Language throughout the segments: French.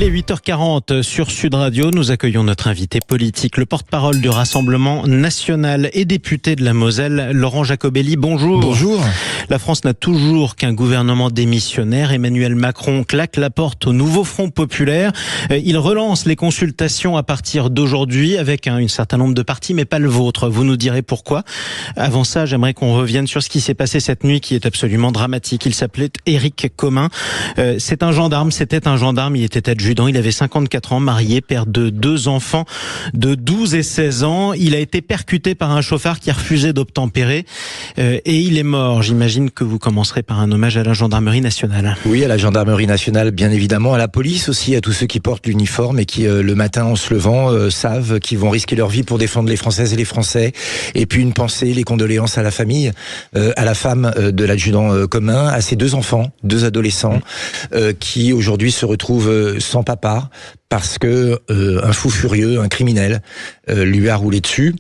Il est 8h40 sur Sud Radio. Nous accueillons notre invité politique, le porte-parole du Rassemblement national et député de la Moselle, Laurent Jacobelli. Bonjour. Bonjour. La France n'a toujours qu'un gouvernement démissionnaire. Emmanuel Macron claque la porte au nouveau Front populaire. Il relance les consultations à partir d'aujourd'hui avec un certain nombre de partis, mais pas le vôtre. Vous nous direz pourquoi. Avant ça, j'aimerais qu'on revienne sur ce qui s'est passé cette nuit qui est absolument dramatique. Il s'appelait Éric Commun. C'était un gendarme, il était adjudant, il avait 54 ans, marié, père de 2 enfants de 12 et 16 ans. Il a été percuté par un chauffard qui a refusé d'obtempérer et il est mort. J'imagine que vous commencerez par un hommage à la gendarmerie nationale. Oui, à la gendarmerie nationale, bien évidemment, à la police aussi, à tous ceux qui portent l'uniforme et qui, le matin en se levant, savent qu'ils vont risquer leur vie pour défendre les Françaises et les Français. Et puis une pensée, les condoléances à la famille, à la femme de l'adjudant Commun, à ses 2 enfants, 2 adolescents, qui aujourd'hui se retrouvent sans papa parce que un fou furieux, un criminel, lui a roulé dessus.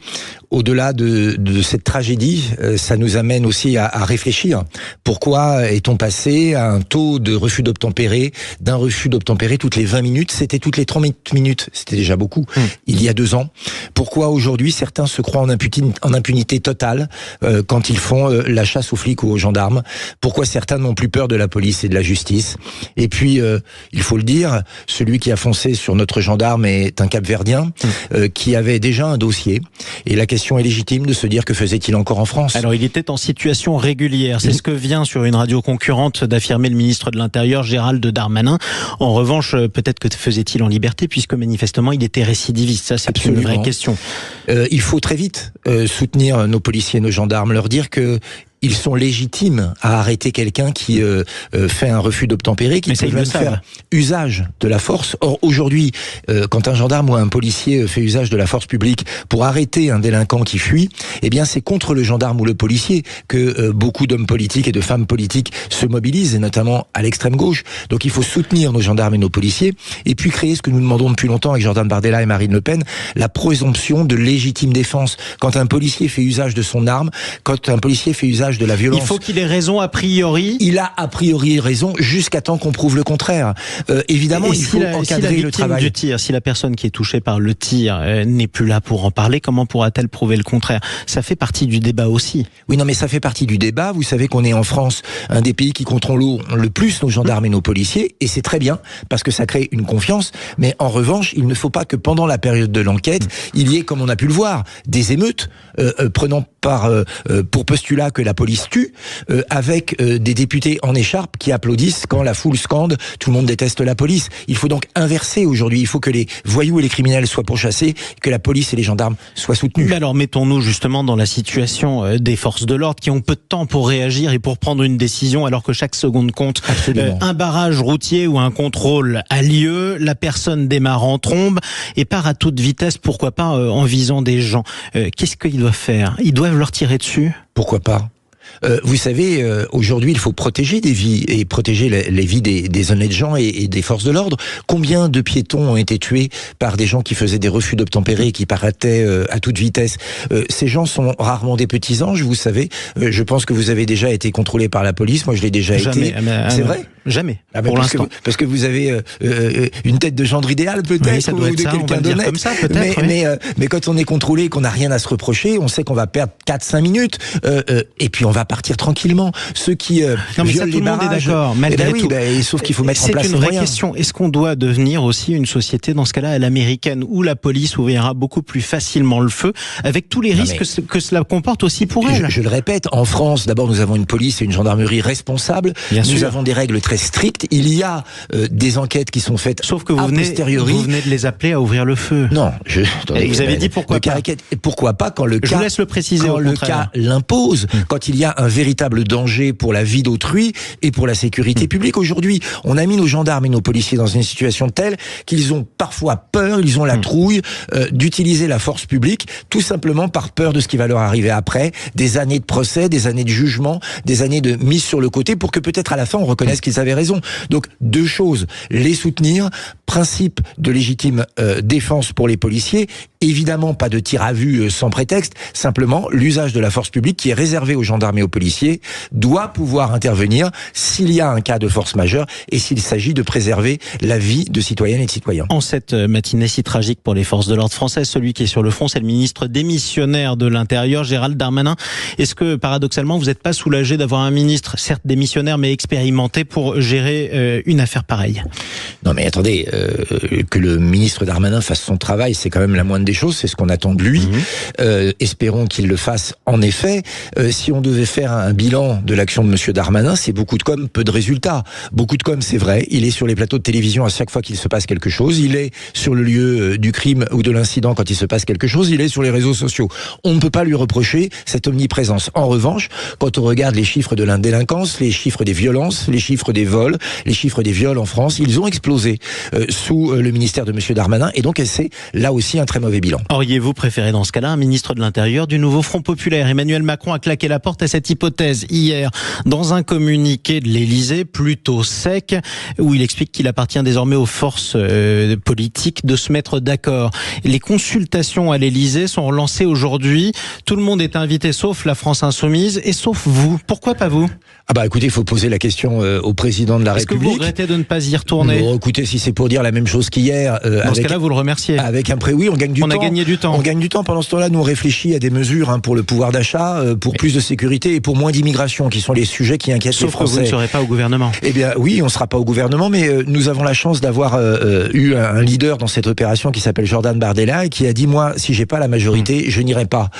Au-delà de cette tragédie, ça nous amène aussi à réfléchir. Pourquoi est-on passé à un taux de refus d'obtempérer, d'un refus d'obtempérer toutes les 20 minutes, c'était toutes les 30 minutes, c'était déjà beaucoup, il y a 2 ans. Pourquoi aujourd'hui certains se croient en impunité totale quand ils font la chasse aux flics ou aux gendarmes? Pourquoi certains n'ont plus peur de la police et de la justice? Et puis, il faut le dire, celui qui a foncé sur notre gendarme est un Cap-Verdien qui avait déjà un dossier. Et la question est légitime de se dire que faisait-il encore en France? Alors il était en situation régulière, c'est ce que vient sur une radio concurrente d'affirmer le ministre de l'Intérieur Gérald Darmanin. En revanche, peut-être que faisait-il en liberté puisque manifestement il était récidiviste, ça c'est une vraie question. Il faut très vite soutenir nos policiers et nos gendarmes, leur dire que ils sont légitimes à arrêter quelqu'un qui fait un refus d'obtempérer, qui peut même faire usage de la force. Or, aujourd'hui, quand un gendarme ou un policier fait usage de la force publique pour arrêter un délinquant qui fuit, eh bien, c'est contre le gendarme ou le policier que beaucoup d'hommes politiques et de femmes politiques se mobilisent, et notamment à l'extrême gauche. Donc, il faut soutenir nos gendarmes et nos policiers, et puis créer ce que nous demandons depuis longtemps avec Jordan Bardella et Marine Le Pen, la présomption de légitime défense. Quand un policier fait usage de son arme, quand un policier fait usage de la violence. Il faut qu'il ait raison a priori. Il a a priori raison jusqu'à temps qu'on prouve le contraire. Évidemment, il faut encadrer le travail. Du tir, si la personne qui est touchée par le tir n'est plus là pour en parler, comment pourra-t-elle prouver le contraire? Ça fait partie du débat aussi. Oui, non, mais ça fait partie du débat. Vous savez qu'on est en France, un des pays qui contrôle le plus nos gendarmes et nos policiers, et c'est très bien parce que ça crée une confiance. Mais en revanche, il ne faut pas que pendant la période de l'enquête, il y ait, comme on a pu le voir, des émeutes prenant pour postulat que la police tue, avec des députés en écharpe qui applaudissent quand la foule scande « tout le monde déteste la police ». Il faut donc inverser aujourd'hui. Il faut que les voyous et les criminels soient pourchassés, que la police et les gendarmes soient soutenus. Mais alors mettons-nous justement dans la situation des forces de l'ordre qui ont peu de temps pour réagir et pour prendre une décision alors que chaque seconde compte. Un barrage routier ou un contrôle a lieu, la personne démarre en trombe et part à toute vitesse, pourquoi pas en visant des gens. Qu'est-ce qu'ils doivent faire? Ils doivent leur tirer dessus? Pourquoi pas? Vous savez, aujourd'hui, il faut protéger des vies et protéger les vies des honnêtes gens et des forces de l'ordre. Combien de piétons ont été tués par des gens qui faisaient des refus d'obtempérer et qui parattaient à toute vitesse? Ces gens sont rarement des petits anges, vous savez. Je pense que vous avez déjà été contrôlé par la police. Moi, je l'ai déjà été. C'est vrai? Jamais. Pour l'instant. Parce que vous avez une tête de gendre idéal, peut-être, oui, ça doit ou être de ça, quelqu'un d'honnête. Comme ça, peut-être. Mais quand on est contrôlé et qu'on n'a rien à se reprocher, on sait qu'on va perdre 4-5 minutes. Et puis on va partir tranquillement. Ceux qui violent les barrages, d'accord, malgré tout. Sauf qu'il faut mettre en place les moyens. C'est une vraie question. Est-ce qu'on doit devenir aussi une société, dans ce cas-là, à l'américaine, où la police ouvrira beaucoup plus facilement le feu, avec tous les risques que cela comporte aussi pour elle? Je le répète, en France, d'abord, nous avons une police et une gendarmerie responsables. Nous avons des règles très strictes. Il y a des enquêtes qui sont faites sauf que vous venez de les appeler à ouvrir le feu. Non, vous avez dit pourquoi pas. Pourquoi pas quand le cas, je vous laisse le préciser, quand le cas l'impose, quand il y a un véritable danger pour la vie d'autrui et pour la sécurité publique. Aujourd'hui, on a mis nos gendarmes et nos policiers dans une situation telle qu'ils ont parfois peur, ils ont la trouille d'utiliser la force publique, tout simplement par peur de ce qui va leur arriver après, des années de procès, des années de jugement, des années de mise sur le côté, pour que peut-être à la fin on reconnaisse qu'ils avaient raison. Donc 2 choses, les soutenir, principe de légitime défense pour les policiers, évidemment pas de tir à vue sans prétexte, simplement l'usage de la force publique qui est réservé aux gendarmes aux policiers, doit pouvoir intervenir s'il y a un cas de force majeure et s'il s'agit de préserver la vie de citoyennes et de citoyens. En cette matinée si tragique pour les forces de l'ordre françaises, celui qui est sur le front, c'est le ministre démissionnaire de l'Intérieur, Gérald Darmanin. Est-ce que, paradoxalement, vous n'êtes pas soulagé d'avoir un ministre, certes démissionnaire, mais expérimenté pour gérer une affaire pareille? Non mais attendez, que le ministre Darmanin fasse son travail, c'est quand même la moindre des choses, c'est ce qu'on attend de lui. Espérons qu'il le fasse en effet. Si on devait faire un bilan de l'action de monsieur Darmanin, c'est beaucoup de com, peu de résultats. Beaucoup de com, c'est vrai, il est sur les plateaux de télévision à chaque fois qu'il se passe quelque chose, il est sur le lieu du crime ou de l'incident quand il se passe quelque chose, il est sur les réseaux sociaux. On ne peut pas lui reprocher cette omniprésence. En revanche, quand on regarde les chiffres de la délinquance, les chiffres des violences, les chiffres des vols, les chiffres des viols en France, ils ont explosé sous le ministère de monsieur Darmanin, et donc c'est là aussi un très mauvais bilan. Auriez-vous préféré dans ce cas-là un ministre de l'Intérieur du nouveau Front populaire? Emmanuel Macron a claqué la porte à cette hypothèse hier dans un communiqué de l'Élysée plutôt sec où il explique qu'il appartient désormais aux forces politiques de se mettre d'accord. Les consultations à l'Élysée sont relancées aujourd'hui. Tout le monde est invité sauf la France Insoumise et sauf vous. Pourquoi pas vous? Ah bah écoutez, il faut poser la question au président de la République. Est-ce que vous regrettez de ne pas y retourner? Bon, écoutez, si c'est pour dire la même chose qu'hier, dans ce cas-là, vous le remerciez. Avec un oui, on gagne du temps. On a gagné du temps. On gagne du temps. Pendant ce temps-là, nous on réfléchit à des mesures pour le pouvoir d'achat, pour plus de sécurité et pour moins d'immigration, qui sont les sujets qui inquiètent les Français. Sauf que vous ne serez pas au gouvernement. Eh bien, oui, on ne sera pas au gouvernement, mais nous avons la chance d'avoir eu un leader dans cette opération qui s'appelle Jordan Bardella et qui a dit, moi, si j'ai pas la majorité, je n'irai pas,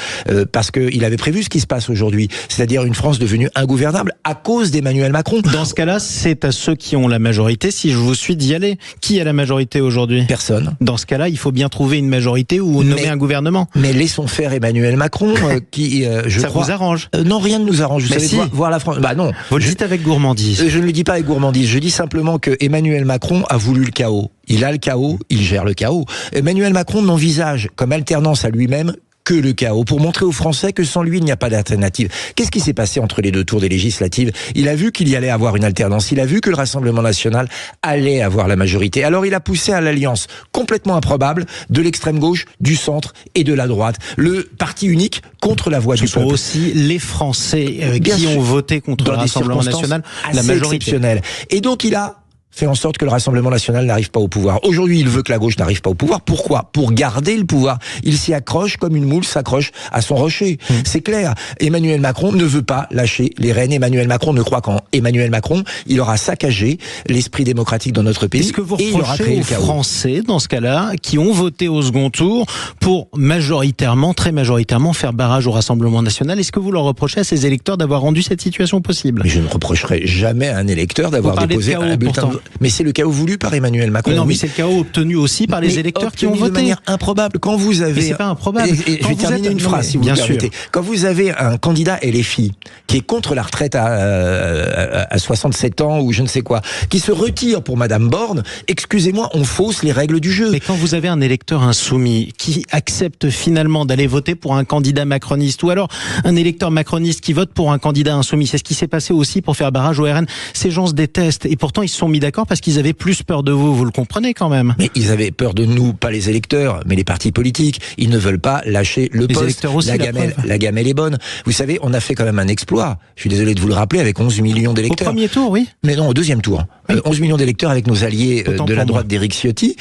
parce que il avait prévu ce qui se passe aujourd'hui, c'est-à-dire une France devenue ingouvernable à cause d'Emmanuel Macron. Dans ce cas-là, c'est à ceux qui ont la majorité, si je vous suis, d'y aller. Qui a la majorité aujourd'hui? Personne. Dans ce cas-là, il faut bien trouver une majorité ou nommer un gouvernement. Mais laissons faire Emmanuel Macron, qui, je crois... Ça vous arrange? Non, rien ne nous arrange. Vous savez, si. voir la France... Bah non. Vous le dites avec gourmandise. Je ne le dis pas avec gourmandise. Je dis simplement que Emmanuel Macron a voulu le chaos. Il a le chaos, il gère le chaos. Emmanuel Macron n'envisage comme alternance à lui-même que le chaos, pour montrer aux Français que sans lui, il n'y a pas d'alternative. Qu'est-ce qui s'est passé entre les deux tours des législatives? Il a vu qu'il y allait avoir une alternance, il a vu que le Rassemblement national allait avoir la majorité. Alors il a poussé à l'alliance complètement improbable de l'extrême gauche, du centre et de la droite. Le parti unique contre la voix du peuple. Ce sont aussi les Français qui ont voté contre le Rassemblement national, la majorité. Exceptionnelle. Et donc il a fait en sorte que le Rassemblement national n'arrive pas au pouvoir. Aujourd'hui, il veut que la gauche n'arrive pas au pouvoir. Pourquoi? Pour garder le pouvoir. Il s'y accroche comme une moule s'accroche à son rocher. C'est clair. Emmanuel Macron ne veut pas lâcher les rênes. Emmanuel Macron ne croit qu'en Emmanuel Macron. Il aura saccagé l'esprit démocratique dans notre pays. Est-ce que vous reprochez aux Français, dans ce cas-là, qui ont voté au second tour pour majoritairement, très majoritairement, faire barrage au Rassemblement national? Est-ce que vous leur reprochez à ces électeurs d'avoir rendu cette situation possible? Mais je ne reprocherai jamais à un électeur d'avoir déposé un bulletin. Mais c'est le chaos voulu par Emmanuel Macron. Non, mais c'est le chaos obtenu aussi par les électeurs qui ont voté. De manière improbable. Quand vous avez... Mais c'est pas improbable. Je vais terminer une phrase, si vous le permettez. Quand vous avez un candidat LFI qui est contre la retraite à 67 ans ou je ne sais quoi, qui se retire pour Madame Borne, excusez-moi, on fausse les règles du jeu. Mais quand vous avez un électeur insoumis qui accepte finalement d'aller voter pour un candidat macroniste, ou alors un électeur macroniste qui vote pour un candidat insoumis, c'est ce qui s'est passé aussi pour faire barrage au RN. Ces gens se détestent et pourtant ils se sont mis d'accord parce qu'ils avaient plus peur de vous le comprenez quand même. Mais ils avaient peur de nous, pas les électeurs, mais les partis politiques. Ils ne veulent pas lâcher le poste. Électeurs aussi, la gamelle est bonne. Vous savez, on a fait quand même un exploit. Je suis désolé de vous le rappeler, avec 11 millions d'électeurs. Au premier tour, oui. Mais non, au deuxième tour. Oui. 11 millions d'électeurs avec nos alliés de la droite d'Éric Ciotti.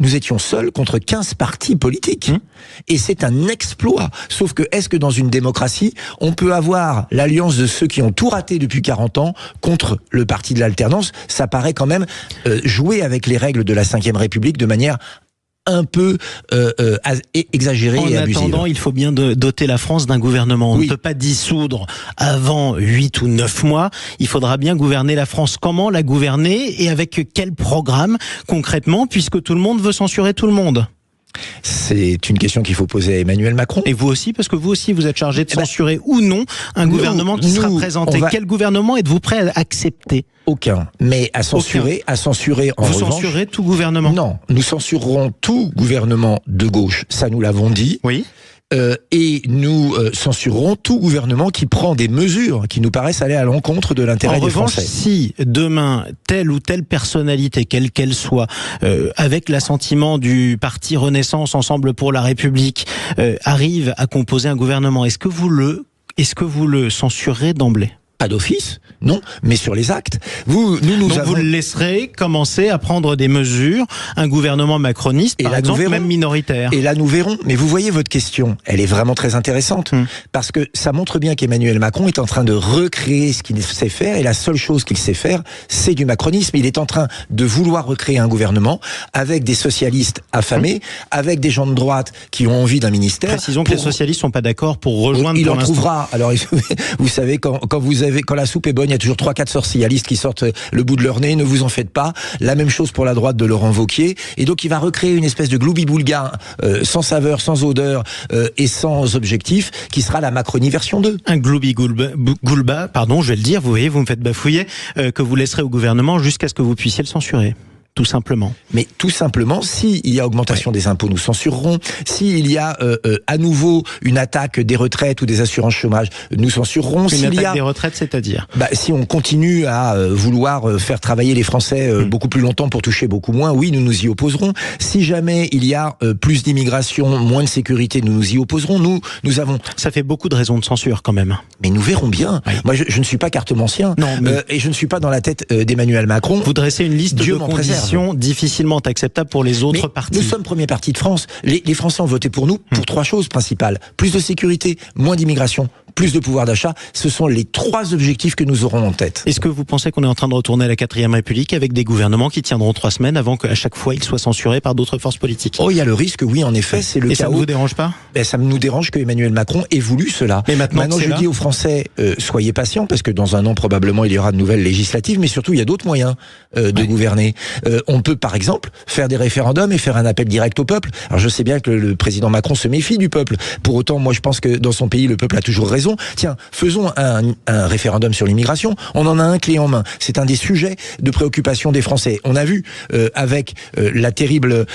Nous étions seuls contre 15 partis politiques. Et c'est un exploit. Sauf que, est-ce que dans une démocratie, on peut avoir l'alliance de ceux qui ont tout raté depuis 40 ans contre le parti de l'alternance? Ça paraît quand même jouer avec les règles de la Ve République de manière un peu exagérée et abusive. En attendant, il faut bien doter la France d'un gouvernement. On ne peut pas dissoudre avant 8 ou 9 mois. Il faudra bien gouverner la France. Comment la gouverner et avec quel programme concrètement, puisque tout le monde veut censurer tout le monde? C'est une question qu'il faut poser à Emmanuel Macron. Et vous aussi, parce que vous aussi, vous êtes chargé de censurer ou non un gouvernement qui sera présenté. Quel gouvernement êtes-vous prêt à accepter? Aucun. Mais à censurer en revanche... Vous censurez tout gouvernement? Non, nous censurerons tout gouvernement de gauche. Ça, nous l'avons dit. Oui. Et nous censurerons tout gouvernement qui prend des mesures qui nous paraissent aller à l'encontre de l'intérêt des Français. En revanche, si demain, telle ou telle personnalité, quelle qu'elle soit, avec l'assentiment du parti Renaissance Ensemble pour la République, arrive à composer un gouvernement, est-ce que vous le Est-ce que vous le censurerez d'emblée ? Pas d'office, non, mais sur les actes. Donc vous le laisserez commencer à prendre des mesures, un gouvernement macroniste, par exemple, même minoritaire. Et là, nous verrons. Mais vous voyez, votre question, elle est vraiment très intéressante, parce que ça montre bien qu'Emmanuel Macron est en train de recréer ce qu'il sait faire, et la seule chose qu'il sait faire, c'est du macronisme. Il est en train de vouloir recréer un gouvernement avec des socialistes affamés, avec des gens de droite qui ont envie d'un ministère. Précisons que les socialistes sont pas d'accord pour rejoindre. Il en trouvera. Alors, vous savez, quand la soupe est bonne, il y a toujours 3-4 socialistes qui sortent le bout de leur nez, ne vous en faites pas. La même chose pour la droite de Laurent Wauquiez. Et donc il va recréer une espèce de gloubi-boulga sans saveur, sans odeur et sans objectif, qui sera la Macronie version 2. Un gloubi-goulba, pardon, je vais le dire, vous voyez, vous me faites bafouiller, que vous laisserez au gouvernement jusqu'à ce que vous puissiez le censurer. Tout simplement. Mais tout simplement, s'il y a augmentation des impôts, nous censurerons. S'il y a à nouveau une attaque des retraites ou des assurances chômage, nous censurerons. Une attaque des retraites, c'est-à-dire si on continue à vouloir faire travailler les Français beaucoup plus longtemps pour toucher beaucoup moins, oui, nous nous y opposerons. Si jamais il y a plus d'immigration, moins de sécurité, nous nous y opposerons. Nous avons... Ça fait beaucoup de raisons de censure quand même. Mais nous verrons bien. Oui. Moi, je ne suis pas cartomancien. Non, mais... et je ne suis pas dans la tête d'Emmanuel Macron. Vous dressez une liste de conditions difficilement acceptable pour les autres partis. Nous sommes premier parti de France. Les Français ont voté pour nous pour 3 choses principales. Plus de sécurité, moins d'immigration, plus de pouvoir d'achat. Ce sont les 3 objectifs que nous aurons en tête. Est-ce que vous pensez qu'on est en train de retourner à la 4e République avec des gouvernements qui tiendront 3 semaines avant qu'à chaque fois ils soient censurés par d'autres forces politiques ? Oh, il y a le risque, oui, en effet, c'est le chaos. Et ça ne vous dérange pas ? Ça nous dérange que Emmanuel Macron ait voulu cela. Mais maintenant je dis aux Français, soyez patients, parce que dans un an, probablement, il y aura de nouvelles législatives, mais surtout, il y a d'autres moyens de gouverner. On peut, par exemple, faire des référendums et faire un appel direct au peuple. Alors, je sais bien que le président Macron se méfie du peuple. Pour autant, moi, je pense que dans son pays, le peuple a toujours raison. Tiens, faisons un référendum sur l'immigration. On en a un clé en main. C'est un des sujets de préoccupation des Français. On a vu, avec le terrible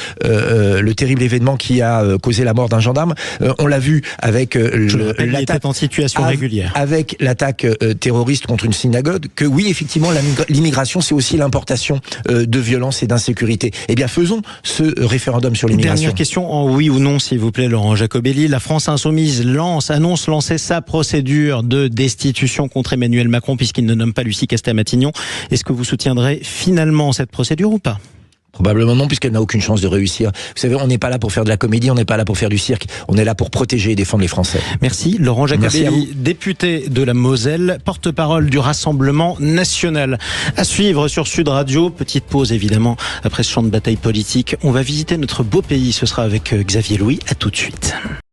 événement qui a causé la mort d'un gendarme, on l'a vu avec l'attaque en situation régulière. Avec l'attaque terroriste contre une synagogue, que oui, effectivement, l'immigration, c'est aussi l'importation de violence et d'insécurité. Eh bien, faisons ce référendum sur l'immigration. Dernière question, en oui ou non, s'il vous plaît, Laurent Jacobelli. La France Insoumise annonce lancer sa procédure de destitution contre Emmanuel Macron puisqu'il ne nomme pas Lucie Castel-Matignon. Est-ce que vous soutiendrez finalement cette procédure ou pas ? Probablement non, puisqu'elle n'a aucune chance de réussir. Vous savez, on n'est pas là pour faire de la comédie, on n'est pas là pour faire du cirque. On est là pour protéger et défendre les Français. Merci. Laurent Jacobelli, député de la Moselle, porte-parole du Rassemblement national. À suivre sur Sud Radio. Petite pause, évidemment, après ce champ de bataille politique. On va visiter notre beau pays. Ce sera avec Xavier Louis. À tout de suite.